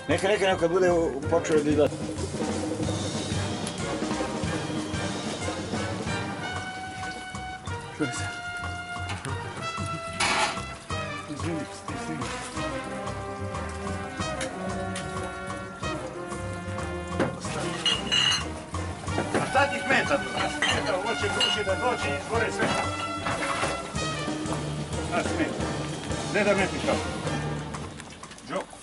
Neka kad bude počeo da izgleda. Čuje se. Izvini. A šta ti smeta tu? Evo, hoće kući da doći i izgore sve. Šta smeta? Gdje da metiš kako? Džoko.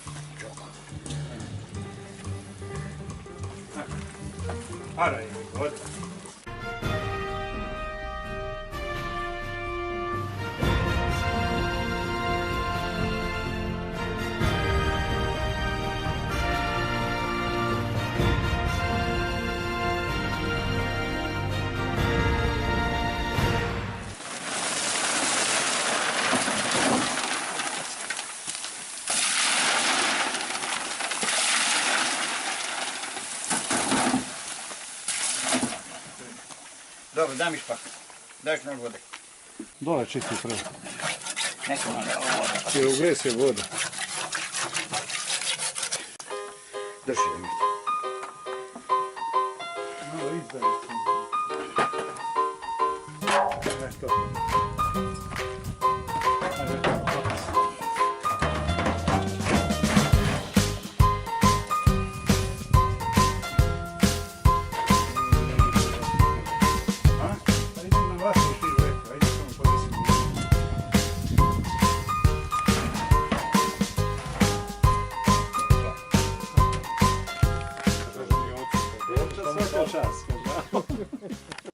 Para je, vodi. Dobro, daj mi špak. Daj još malo vode. Dole čisti prvo. Neka malo voda. I ugre se voda. Drži da mi. Malo izdaj. Eto.